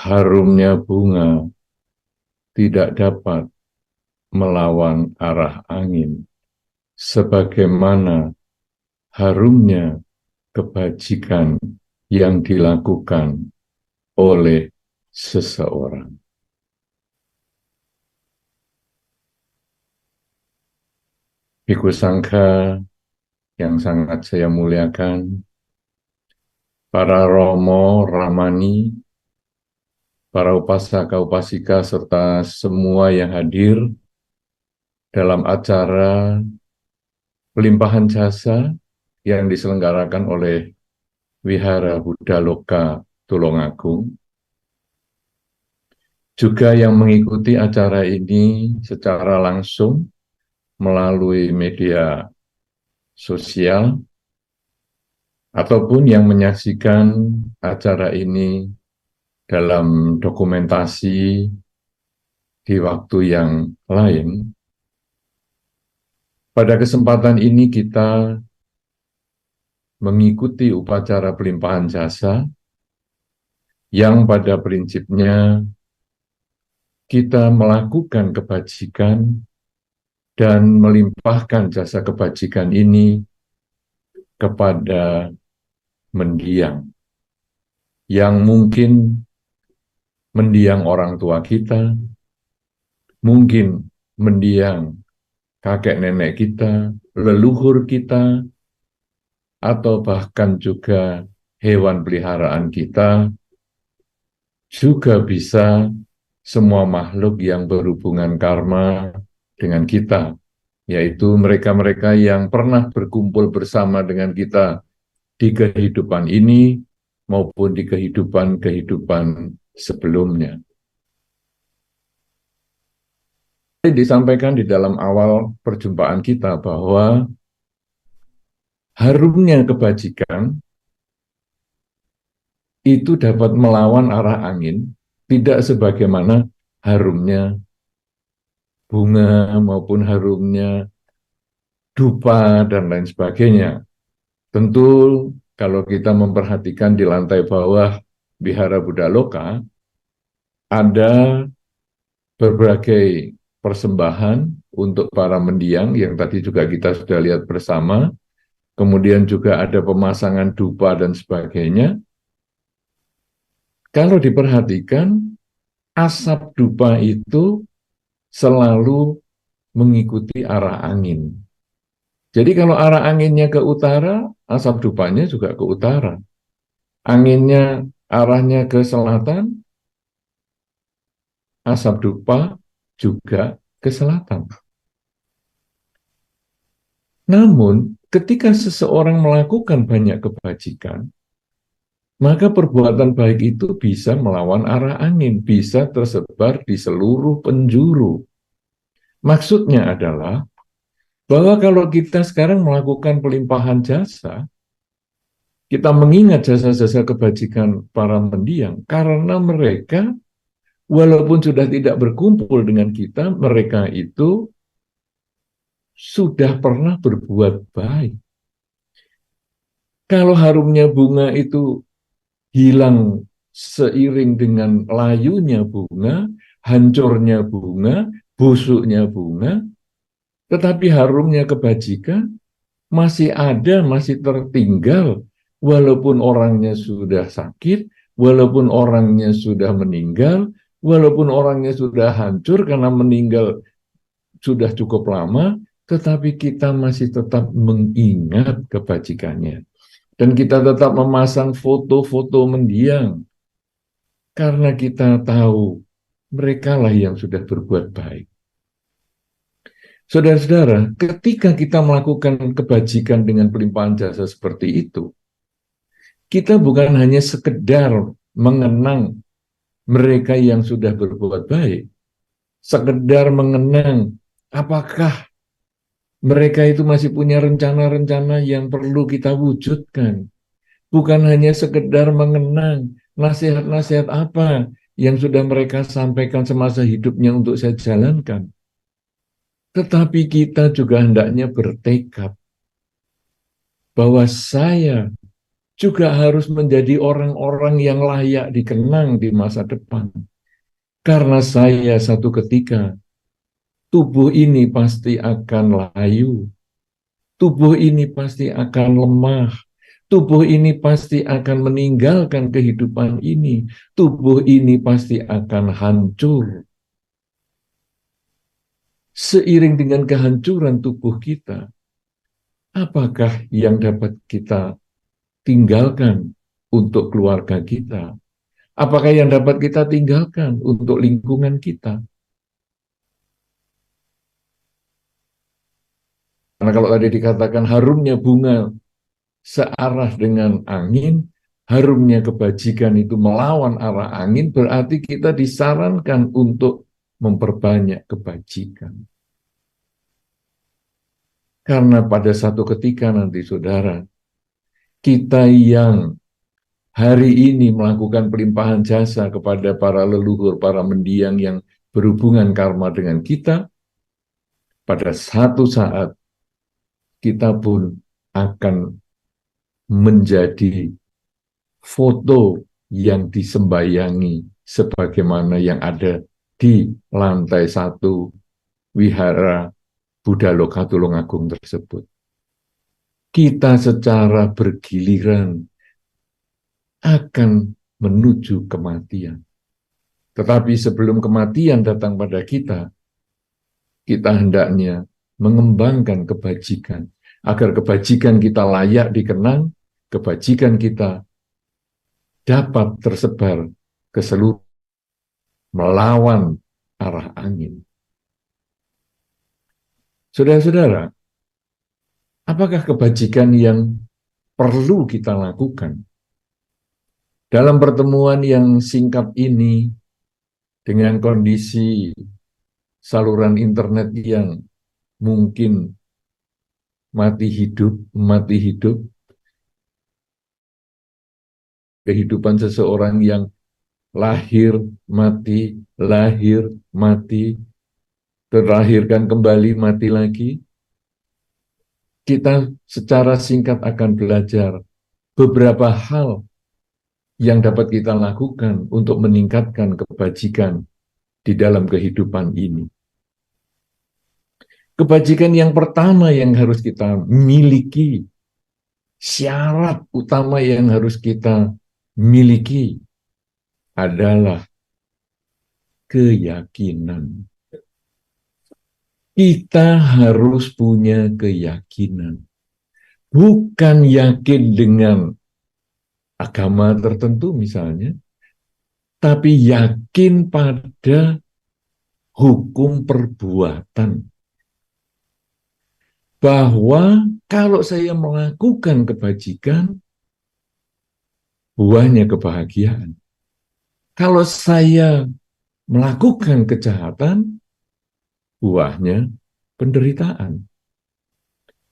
Harumnya bunga tidak dapat melawan arah angin, sebagaimana harumnya kebajikan yang dilakukan oleh seseorang. Bhikkhu Sangha yang sangat saya muliakan, para romo, ramani, para upasaka, upasika, serta semua yang hadir dalam acara pelimpahan jasa yang diselenggarakan oleh Wihara Buddha Loka Tulungagung, juga yang mengikuti acara ini secara langsung melalui media sosial, ataupun yang menyaksikan acara ini dalam dokumentasi di waktu yang lain. Pada kesempatan ini kita mengikuti upacara pelimpahan jasa yang pada prinsipnya kita melakukan kebajikan dan melimpahkan jasa kebajikan ini kepada mendiang, yang mungkin mendiang orang tua kita, mungkin mendiang kakek nenek kita, leluhur kita, atau bahkan juga hewan peliharaan kita, juga bisa semua makhluk yang berhubungan karma dengan kita, yaitu mereka-mereka yang pernah berkumpul bersama dengan kita di kehidupan ini maupun di kehidupan-kehidupan sebelumnya. Disampaikan di dalam awal perjumpaan kita bahwa harumnya kebajikan itu dapat melawan arah angin, tidak sebagaimana harumnya bunga maupun harumnya dupa dan lain sebagainya. Tentu kalau kita memperhatikan di lantai bawah Wihara Buddha Loka, ada berbagai persembahan untuk para mendiang yang tadi juga kita sudah lihat bersama, kemudian juga ada pemasangan dupa dan sebagainya. Kalau diperhatikan, asap dupa itu selalu mengikuti arah angin. Jadi kalau arah anginnya ke utara, asap dupanya juga ke utara. Anginnya arahnya ke selatan, asap dupa juga ke selatan. Namun, ketika seseorang melakukan banyak kebajikan, maka perbuatan baik itu bisa melawan arah angin, bisa tersebar di seluruh penjuru. Maksudnya adalah bahwa kalau kita sekarang melakukan pelimpahan jasa, kita mengingat jasa-jasa kebajikan para mendiang, karena mereka walaupun sudah tidak berkumpul dengan kita, mereka itu sudah pernah berbuat baik. Kalau harumnya bunga itu hilang seiring dengan layunya bunga, hancurnya bunga, busuknya bunga, tetapi harumnya kebajikan masih ada, masih tertinggal, walaupun orangnya sudah sakit, walaupun orangnya sudah meninggal, walaupun orangnya sudah hancur karena meninggal sudah cukup lama, tetapi kita masih tetap mengingat kebajikannya. Dan kita tetap memasang foto-foto mendiang, karena kita tahu merekalah yang sudah berbuat baik. Saudara-saudara, ketika kita melakukan kebajikan dengan pelimpahan jasa seperti itu, kita bukan hanya sekedar mengenang mereka yang sudah berbuat baik, sekedar mengenang apakah mereka itu masih punya rencana-rencana yang perlu kita wujudkan. Bukan hanya sekedar mengenang nasihat-nasihat apa yang sudah mereka sampaikan semasa hidupnya untuk saya jalankan. Tetapi kita juga hendaknya bertekad bahwa saya juga harus menjadi orang-orang yang layak dikenang di masa depan. Karena saya satu ketika, tubuh ini pasti akan layu, tubuh ini pasti akan lemah, tubuh ini pasti akan meninggalkan kehidupan ini, tubuh ini pasti akan hancur. Seiring dengan kehancuran tubuh kita, apakah yang dapat kita tinggalkan untuk keluarga kita? Apakah yang dapat kita tinggalkan untuk lingkungan kita? Karena kalau tadi dikatakan harumnya bunga searah dengan angin, harumnya kebajikan itu melawan arah angin, berarti kita disarankan untuk memperbanyak kebajikan. Karena pada satu ketika nanti saudara, kita yang hari ini melakukan pelimpahan jasa kepada para leluhur, para mendiang yang berhubungan karma dengan kita, pada satu saat kita pun akan menjadi foto yang disembayangi sebagaimana yang ada di lantai 1 wihara Buddha Loka Tulungagung tersebut. Kita secara bergiliran akan menuju kematian. Tetapi sebelum kematian datang pada kita, kita hendaknya mengembangkan kebajikan, agar kebajikan kita layak dikenang, kebajikan kita dapat tersebar ke seluruh melawan arah angin. Saudara-saudara, apakah kebajikan yang perlu kita lakukan? Dalam pertemuan yang singkat ini, dengan kondisi saluran internet yang mungkin mati hidup, kehidupan seseorang yang lahir, mati, terlahirkan kembali, mati lagi, kita secara singkat akan belajar beberapa hal yang dapat kita lakukan untuk meningkatkan kebajikan di dalam kehidupan ini. Kebajikan yang pertama yang harus kita miliki, syarat utama yang harus kita miliki adalah keyakinan. Kita harus punya keyakinan. Bukan yakin dengan agama tertentu misalnya, tapi yakin pada hukum perbuatan. Bahwa kalau saya melakukan kebajikan, buahnya kebahagiaan. Kalau saya melakukan kejahatan, buahnya penderitaan.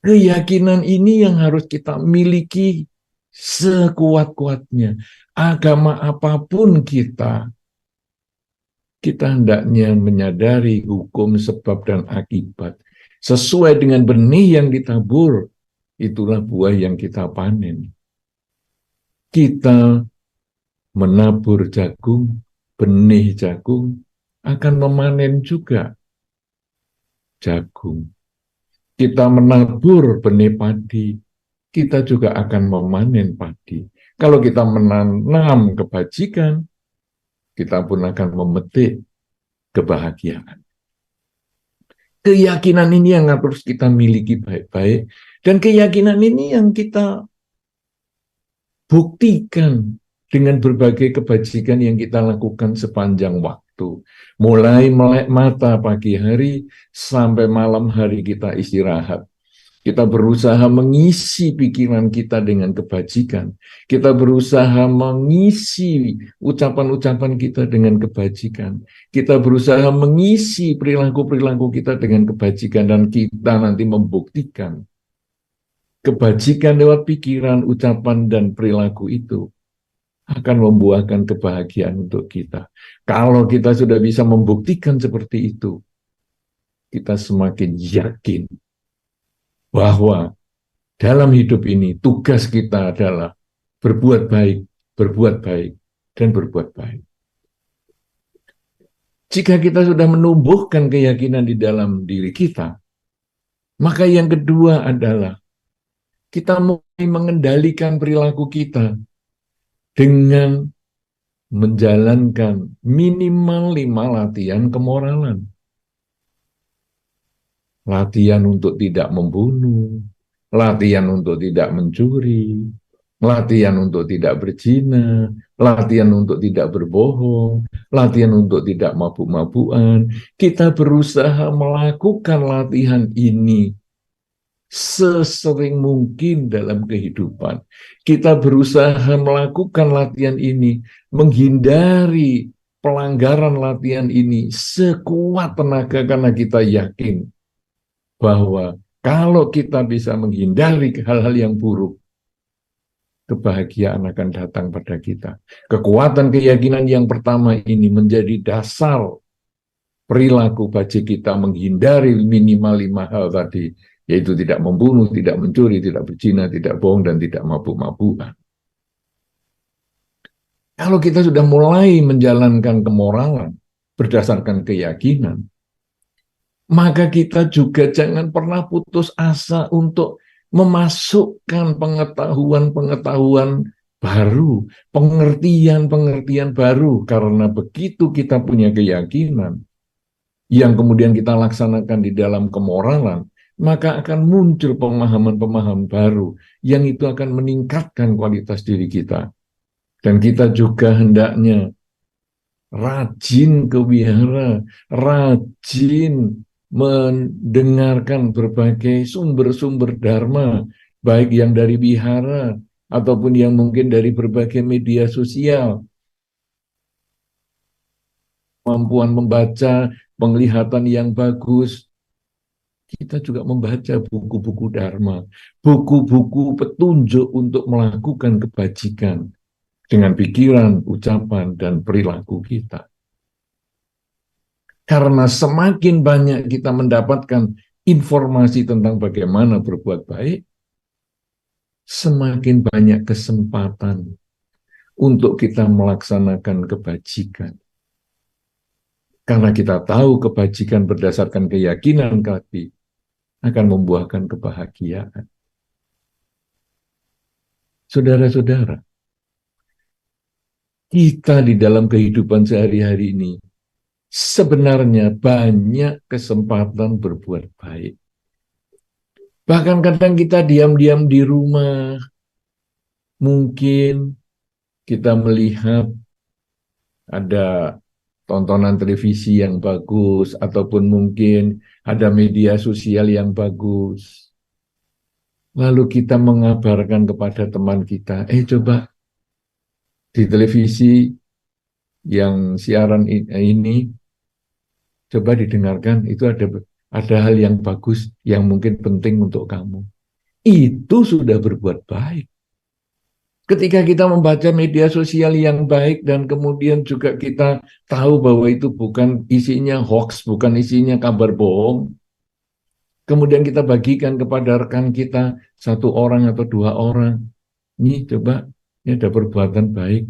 Keyakinan ini yang harus kita miliki sekuat-kuatnya. Agama apapun kita hendaknya menyadari hukum sebab dan akibat. Sesuai dengan benih yang ditabur, itulah buah yang kita panen. Kita menabur jagung, benih jagung, akan memanen juga jagung. Kita menabur benih padi, kita juga akan memanen padi. Kalau kita menanam kebajikan, kita pun akan memetik kebahagiaan. Keyakinan ini yang harus kita miliki baik-baik, dan keyakinan ini yang kita buktikan dengan berbagai kebajikan yang kita lakukan sepanjang waktu. Mulai melek mata pagi hari sampai malam hari kita istirahat. Kita berusaha mengisi pikiran kita dengan kebajikan. Kita berusaha mengisi ucapan-ucapan kita dengan kebajikan. Kita berusaha mengisi perilaku-perilaku kita dengan kebajikan. Dan kita nanti membuktikan kebajikan lewat pikiran, ucapan, dan perilaku itu akan membuahkan kebahagiaan untuk kita. Kalau kita sudah bisa membuktikan seperti itu, kita semakin yakin bahwa dalam hidup ini tugas kita adalah berbuat baik, dan berbuat baik. Jika kita sudah menumbuhkan keyakinan di dalam diri kita, maka yang kedua adalah kita mulai mengendalikan perilaku kita dengan menjalankan minimal 5 latihan kemoralan. Latihan untuk tidak membunuh, latihan untuk tidak mencuri, latihan untuk tidak berzina, latihan untuk tidak berbohong, latihan untuk tidak mabuk-mabukan. Kita berusaha melakukan latihan ini sesering mungkin dalam kehidupan. Kita berusaha melakukan latihan ini, menghindari pelanggaran latihan ini sekuat tenaga karena kita yakin bahwa kalau kita bisa menghindari hal-hal yang buruk, kebahagiaan akan datang pada kita. Kekuatan keyakinan yang pertama ini menjadi dasar perilaku bagi kita menghindari minimal 5 hal tadi, yaitu tidak membunuh, tidak mencuri, tidak berzina, tidak bohong, dan tidak mabuk-mabukan. Kalau kita sudah mulai menjalankan kemoralan berdasarkan keyakinan, maka kita juga jangan pernah putus asa untuk memasukkan pengetahuan-pengetahuan baru, pengertian-pengertian baru, karena begitu kita punya keyakinan yang kemudian kita laksanakan di dalam kemoralan, maka akan muncul pemahaman-pemahaman baru yang itu akan meningkatkan kualitas diri kita. Dan kita juga hendaknya rajin ke wihara, rajin mendengarkan berbagai sumber-sumber dharma, baik yang dari wihara ataupun yang mungkin dari berbagai media sosial. Kemampuan membaca, penglihatan yang bagus. Kita juga membaca buku-buku dharma, buku-buku petunjuk untuk melakukan kebajikan dengan pikiran, ucapan, dan perilaku kita. Karena semakin banyak kita mendapatkan informasi tentang bagaimana berbuat baik, semakin banyak kesempatan untuk kita melaksanakan kebajikan. Karena kita tahu kebajikan berdasarkan keyakinan kami akan membuahkan kebahagiaan. Saudara-saudara, kita di dalam kehidupan sehari-hari ini sebenarnya banyak kesempatan berbuat baik. Bahkan kadang kita diam-diam di rumah, mungkin kita melihat ada tontonan televisi yang bagus, ataupun mungkin ada media sosial yang bagus. Lalu kita mengabarkan kepada teman kita, coba di televisi yang siaran ini, coba didengarkan, itu ada hal yang bagus, yang mungkin penting untuk kamu. Itu sudah berbuat baik. Ketika kita membaca media sosial yang baik dan kemudian juga kita tahu bahwa itu bukan isinya hoax, bukan isinya kabar bohong, kemudian kita bagikan kepada rekan kita, 1 orang atau 2 orang, ini coba, ini ada perbuatan baik,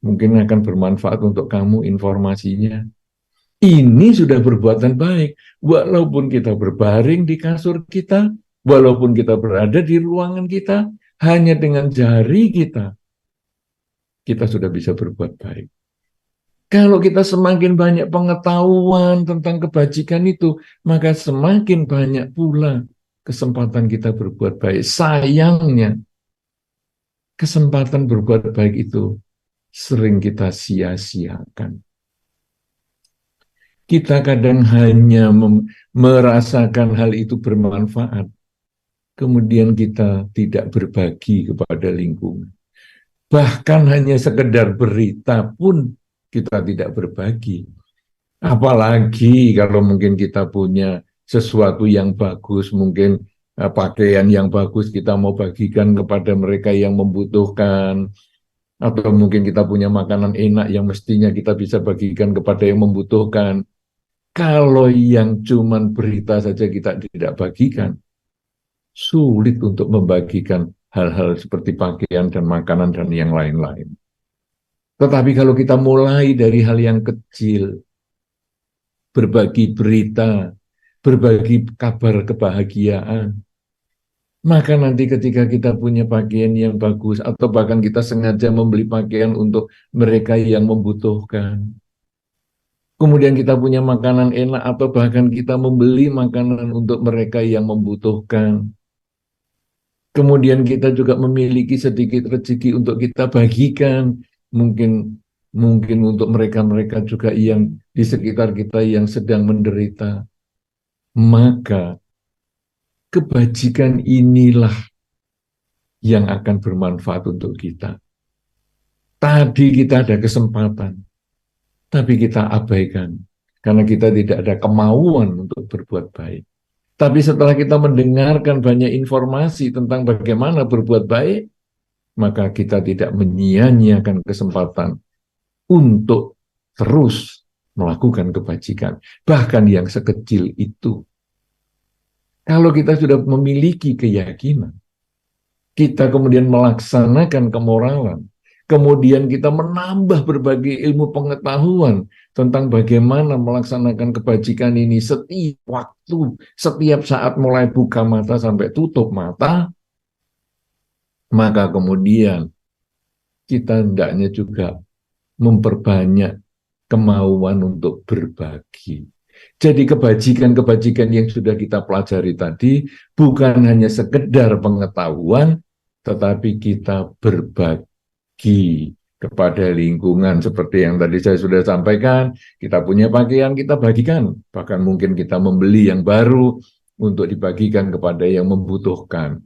mungkin akan bermanfaat untuk kamu informasinya. Ini sudah perbuatan baik, walaupun kita berbaring di kasur kita, walaupun kita berada di ruangan kita, hanya dengan jari kita sudah bisa berbuat baik. Kalau kita semakin banyak pengetahuan tentang kebajikan itu, maka semakin banyak pula kesempatan kita berbuat baik. Sayangnya, kesempatan berbuat baik itu sering kita sia-siakan. Kita kadang hanya merasakan hal itu bermanfaat, kemudian kita tidak berbagi kepada lingkungan. Bahkan hanya sekedar berita pun kita tidak berbagi. Apalagi kalau mungkin kita punya sesuatu yang bagus, mungkin pakaian yang bagus, kita mau bagikan kepada mereka yang membutuhkan. Atau mungkin kita punya makanan enak yang mestinya kita bisa bagikan kepada yang membutuhkan. Kalau yang cuman berita saja kita tidak bagikan, sulit untuk membagikan hal-hal seperti pakaian dan makanan dan yang lain-lain. Tetapi kalau kita mulai dari hal yang kecil, berbagi berita, berbagi kabar kebahagiaan, maka nanti ketika kita punya pakaian yang bagus, atau bahkan kita sengaja membeli pakaian untuk mereka yang membutuhkan, kemudian kita punya makanan enak, atau bahkan kita membeli makanan untuk mereka yang membutuhkan, kemudian kita juga memiliki sedikit rezeki untuk kita bagikan, mungkin mungkin untuk mereka-mereka juga yang di sekitar kita yang sedang menderita, maka kebajikan inilah yang akan bermanfaat untuk kita. Tadi kita ada kesempatan, tapi kita abaikan karena kita tidak ada kemauan untuk berbuat baik. Tapi setelah kita mendengarkan banyak informasi tentang bagaimana berbuat baik, maka kita tidak menyia-nyiakan kesempatan untuk terus melakukan kebajikan, bahkan yang sekecil itu. Kalau kita sudah memiliki keyakinan, kita kemudian melaksanakan kemoralan, kemudian kita menambah berbagai ilmu pengetahuan tentang bagaimana melaksanakan kebajikan ini setiap waktu, setiap saat mulai buka mata sampai tutup mata, maka kemudian kita hendaknya juga memperbanyak kemauan untuk berbagi. Jadi kebajikan-kebajikan yang sudah kita pelajari tadi bukan hanya sekedar pengetahuan, tetapi kita berbagi kepada lingkungan. Seperti yang tadi saya sudah sampaikan, kita punya pakaian, kita bagikan. Bahkan mungkin kita membeli yang baru untuk dibagikan kepada yang membutuhkan.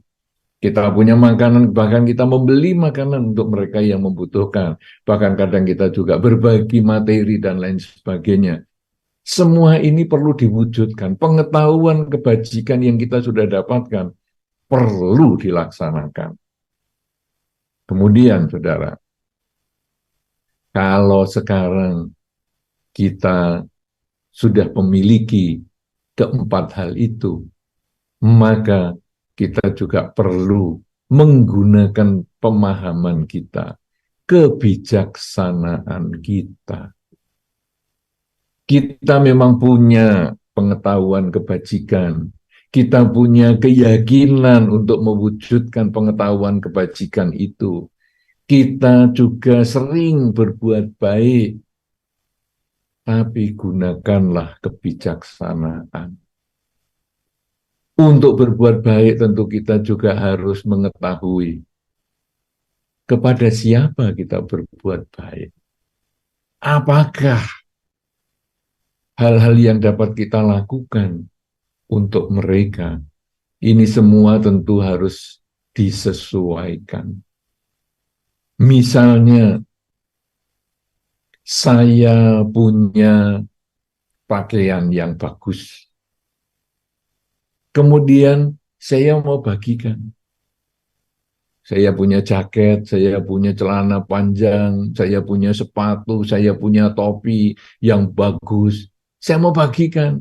Kita punya makanan, bahkan kita membeli makanan untuk mereka yang membutuhkan. Bahkan kadang kita juga berbagi materi dan lain sebagainya. Semua ini perlu diwujudkan. Pengetahuan kebajikan yang kita sudah dapatkan perlu dilaksanakan. Kemudian, saudara, kalau sekarang kita sudah memiliki keempat hal itu, maka kita juga perlu menggunakan pemahaman kita, kebijaksanaan kita. Kita memang punya pengetahuan kebajikan, kita punya keyakinan untuk mewujudkan pengetahuan kebajikan itu. Kita juga sering berbuat baik, tapi gunakanlah kebijaksanaan. Untuk berbuat baik tentu kita juga harus mengetahui kepada siapa kita berbuat baik. Apakah hal-hal yang dapat kita lakukan untuk mereka? Ini semua tentu harus disesuaikan. Misalnya, saya punya pakaian yang bagus. Kemudian saya mau bagikan. Saya punya jaket, saya punya celana panjang, saya punya sepatu, saya punya topi yang bagus. Saya mau bagikan.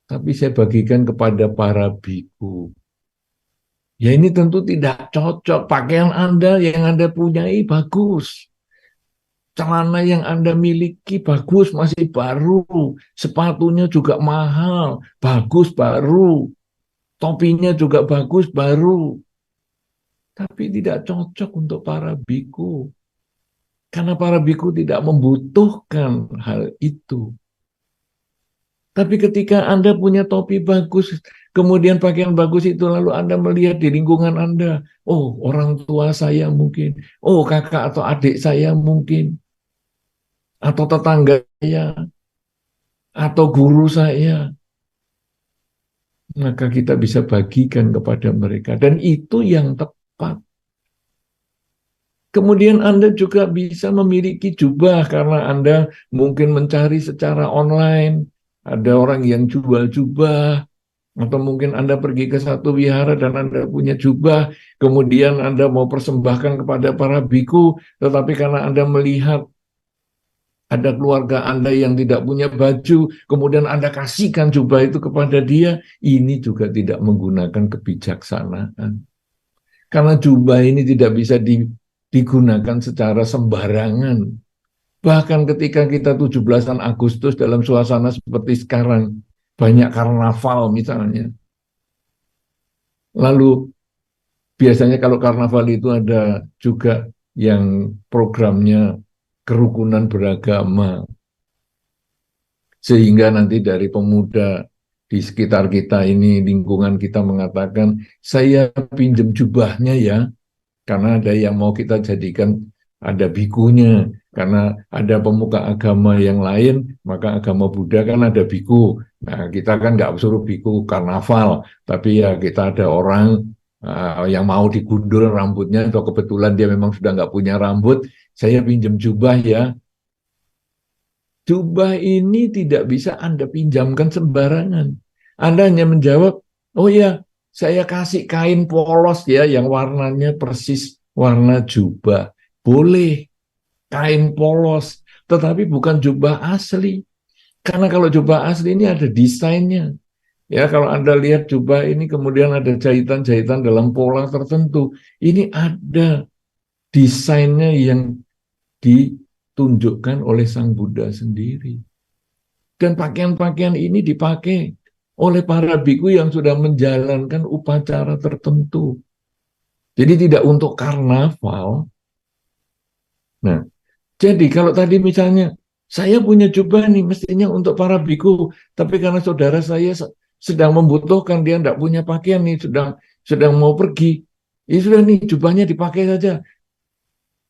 Tapi saya bagikan kepada para biku. Ya ini tentu tidak cocok. Pakaian Anda yang Anda punyai bagus. Celana yang Anda miliki bagus, masih baru. Sepatunya juga mahal, bagus baru. Topinya juga bagus baru. Tapi tidak cocok untuk para biku. Karena para biku tidak membutuhkan hal itu. Tapi ketika Anda punya topi bagus, kemudian pakaian bagus itu, lalu Anda melihat di lingkungan Anda, oh orang tua saya mungkin, oh kakak atau adik saya mungkin, atau tetangga saya, atau guru saya, maka kita bisa bagikan kepada mereka. Dan itu yang tepat. Kemudian Anda juga bisa memiliki jubah karena Anda mungkin mencari secara online. Ada orang yang jual jubah, atau mungkin Anda pergi ke satu wihara dan Anda punya jubah, kemudian Anda mau persembahkan kepada para biku, tetapi karena Anda melihat ada keluarga Anda yang tidak punya baju, kemudian Anda kasihkan jubah itu kepada dia, ini juga tidak menggunakan kebijaksanaan. Karena jubah ini tidak bisa digunakan secara sembarangan. Bahkan ketika kita 17-an Agustus dalam suasana seperti sekarang, banyak karnaval misalnya. Lalu biasanya kalau karnaval itu ada juga yang programnya kerukunan beragama. Sehingga nanti dari pemuda di sekitar kita ini, lingkungan kita mengatakan, saya pinjam jubahnya ya, karena ada yang mau kita jadikan ada bikunya, karena ada pemuka agama yang lain, maka agama Buddha kan ada biku. Nah, kita kan nggak suruh biku karnaval, tapi ya kita ada orang yang mau digundul rambutnya, atau kebetulan dia memang sudah nggak punya rambut, saya pinjam jubah ya. Jubah ini tidak bisa Anda pinjamkan sembarangan. Anda hanya menjawab, oh ya, saya kasih kain polos ya, yang warnanya persis warna jubah. Boleh, kain polos, tetapi bukan jubah asli. Karena kalau jubah asli ini ada desainnya. Ya, kalau Anda lihat jubah ini kemudian ada jahitan-jahitan dalam pola tertentu. Ini ada desainnya yang ditunjukkan oleh Sang Buddha sendiri. Dan pakaian-pakaian ini dipakai oleh para biku yang sudah menjalankan upacara tertentu. Jadi tidak untuk karnaval. Nah, jadi kalau tadi misalnya, saya punya jubah nih, mestinya untuk para biku, tapi karena saudara saya sedang membutuhkan, dia tidak punya pakaian nih, sedang mau pergi, ya sudah nih, jubahnya dipakai saja.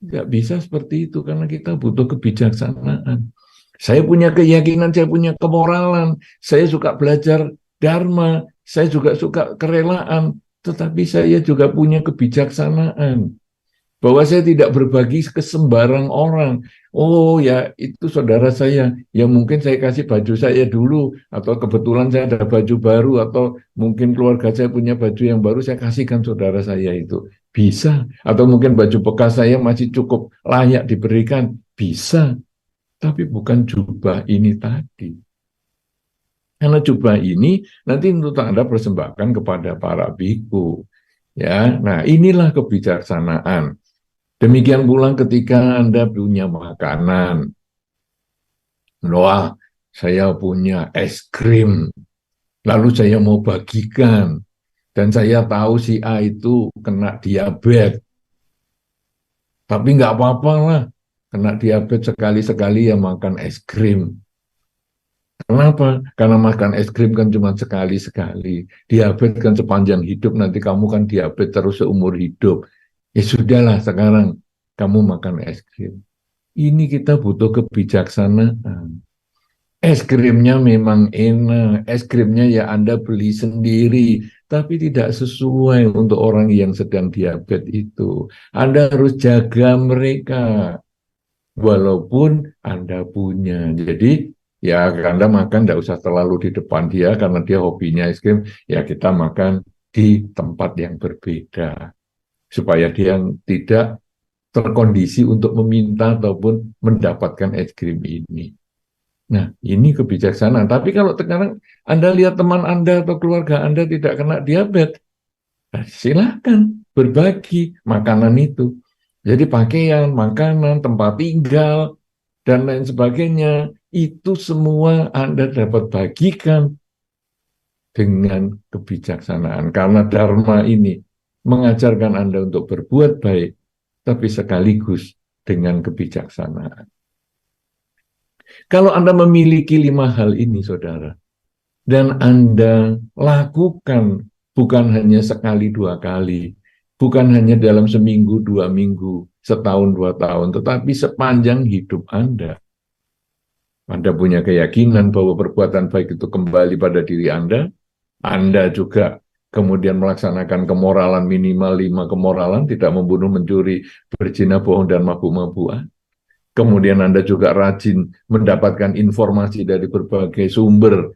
Nggak bisa seperti itu, karena kita butuh kebijaksanaan. Saya punya keyakinan, saya punya kemoralan, saya suka belajar dharma, saya juga suka kerelaan, tetapi saya juga punya kebijaksanaan. Bahwa saya tidak berbagi ke sembarang orang. Oh ya, itu saudara saya, ya mungkin saya kasih baju saya dulu, atau kebetulan saya ada baju baru, atau mungkin keluarga saya punya baju yang baru, saya kasihkan saudara saya itu. Bisa. Atau mungkin baju bekas saya masih cukup layak diberikan. Bisa. Tapi bukan jubah ini tadi. Karena jubah ini nanti untuk Anda persembahkan kepada para biku. Ya, nah inilah kebijaksanaan. Demikian pula ketika Anda punya makanan. Wah, saya punya es krim, lalu saya mau bagikan, dan saya tahu si A itu kena diabetes, tapi nggak apa-apa lah, kena diabetes sekali-sekali ya makan es krim. Kenapa? Karena makan es krim kan cuma sekali-sekali. Diabetes kan sepanjang hidup, nanti kamu kan diabetes terus seumur hidup. Ya sudahlah sekarang kamu makan es krim. Ini kita butuh kebijaksanaan. Es krimnya memang enak, es krimnya ya Anda beli sendiri, tapi tidak sesuai untuk orang yang sedang diabetes itu. Anda harus jaga mereka, walaupun Anda punya. Jadi ya Anda makan tidak usah terlalu di depan dia, karena dia hobinya es krim, ya kita makan di tempat yang berbeda. Supaya dia tidak terkondisi untuk meminta ataupun mendapatkan es krim ini. Nah, ini kebijaksanaan. Tapi kalau sekarang Anda lihat teman Anda atau keluarga Anda tidak kena diabetes, nah, silakan berbagi makanan itu. Jadi pakaian, makanan, tempat tinggal, dan lain sebagainya, itu semua Anda dapat bagikan dengan kebijaksanaan. Karena Dharma ini mengajarkan Anda untuk berbuat baik, tapi sekaligus dengan kebijaksanaan. Kalau Anda memiliki 5 hal ini, saudara, dan Anda lakukan bukan hanya sekali 2 kali, bukan hanya dalam seminggu 2 minggu, setahun 2 tahun, tetapi sepanjang hidup Anda. Anda punya keyakinan bahwa perbuatan baik itu kembali pada diri Anda juga kemudian melaksanakan kemoralan minimal 5 kemoralan, tidak membunuh, mencuri, berzina, bohong, dan mabuk-mabukan. Kemudian Anda juga rajin mendapatkan informasi dari berbagai sumber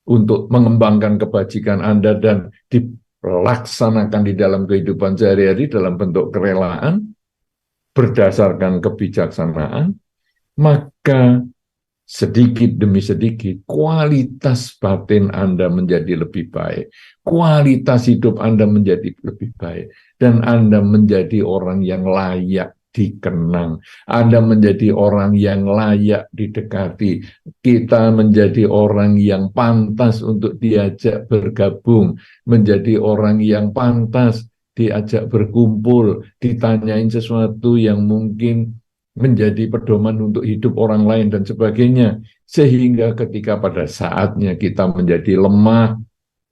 untuk mengembangkan kebajikan Anda dan dilaksanakan di dalam kehidupan sehari-hari dalam bentuk kerelaan berdasarkan kebijaksanaan, maka sedikit demi sedikit, kualitas batin Anda menjadi lebih baik, kualitas hidup Anda menjadi lebih baik, dan Anda menjadi orang yang layak dikenang, Anda menjadi orang yang layak didekati, kita menjadi orang yang pantas untuk diajak bergabung, menjadi orang yang pantas diajak berkumpul, ditanyain sesuatu yang mungkin menjadi pedoman untuk hidup orang lain dan sebagainya. Sehingga ketika pada saatnya kita menjadi lemah,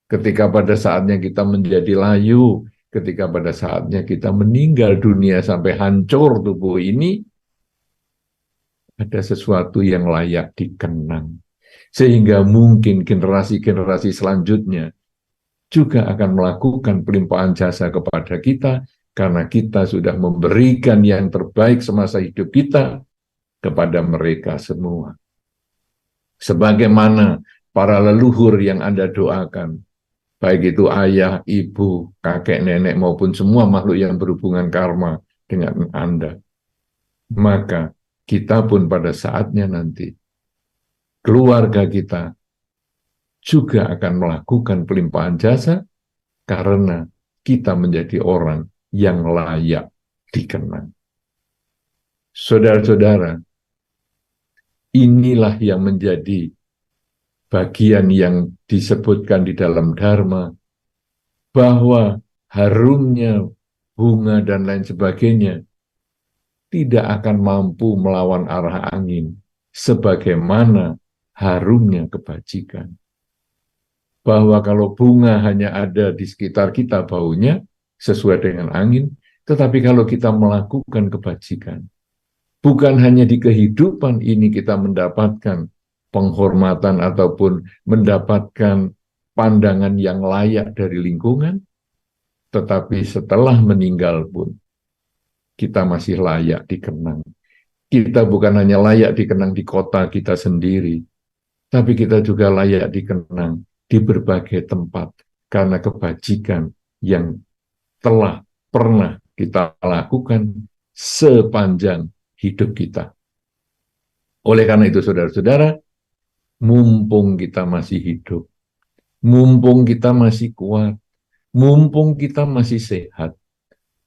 ketika pada saatnya kita menjadi layu, ketika pada saatnya kita meninggal dunia sampai hancur tubuh ini, ada sesuatu yang layak dikenang. Sehingga mungkin generasi-generasi selanjutnya juga akan melakukan pelimpahan jasa kepada kita, karena kita sudah memberikan yang terbaik semasa hidup kita kepada mereka semua. Sebagaimana para leluhur yang Anda doakan, baik itu ayah, ibu, kakek, nenek, maupun semua makhluk yang berhubungan karma dengan Anda, maka kita pun pada saatnya nanti, keluarga kita juga akan melakukan pelimpahan jasa karena kita menjadi orang yang layak dikenang. Saudara-saudara, inilah yang menjadi bagian yang disebutkan di dalam Dharma, bahwa harumnya bunga dan lain sebagainya tidak akan mampu melawan arah angin, sebagaimana harumnya kebajikan. Bahwa kalau bunga hanya ada di sekitar kita baunya, sesuai dengan angin, tetapi kalau kita melakukan kebajikan, bukan hanya di kehidupan ini kita mendapatkan penghormatan ataupun mendapatkan pandangan yang layak dari lingkungan, tetapi setelah meninggal pun kita masih layak dikenang. Kita bukan hanya layak dikenang di kota kita sendiri, tapi kita juga layak dikenang di berbagai tempat karena kebajikan yang telah pernah kita lakukan sepanjang hidup kita. Oleh karena itu, saudara-saudara, mumpung kita masih hidup, mumpung kita masih kuat, mumpung kita masih sehat,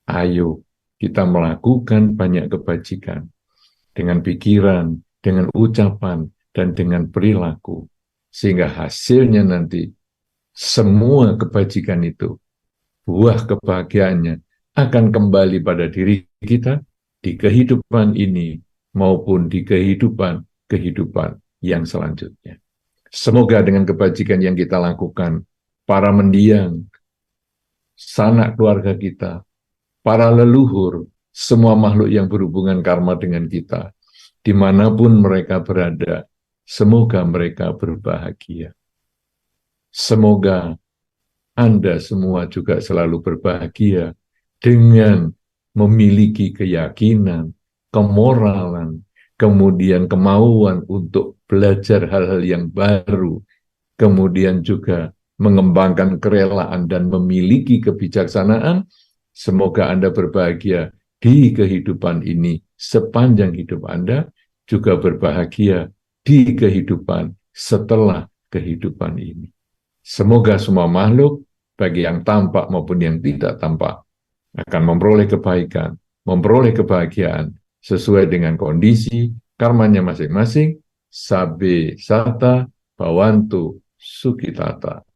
ayo kita melakukan banyak kebajikan dengan pikiran, dengan ucapan, dan dengan perilaku. Sehingga hasilnya nanti semua kebajikan itu, buah kebahagiaannya akan kembali pada diri kita di kehidupan ini maupun di kehidupan yang selanjutnya. Semoga dengan kebajikan yang kita lakukan, para mendiang, sanak keluarga kita, para leluhur, semua makhluk yang berhubungan karma dengan kita, dimanapun mereka berada, semoga mereka berbahagia. Semoga Anda semua juga selalu berbahagia dengan memiliki keyakinan, kemoralan, kemudian kemauan untuk belajar hal-hal yang baru, kemudian juga mengembangkan kerelaan dan memiliki kebijaksanaan. Semoga Anda berbahagia di kehidupan ini sepanjang hidup Anda, juga berbahagia di kehidupan setelah kehidupan ini. Semoga semua makhluk, baik yang tampak maupun yang tidak tampak, akan memperoleh kebaikan, memperoleh kebahagiaan sesuai dengan kondisi karmanya masing-masing. Sabe sata, bawantu, sukitata.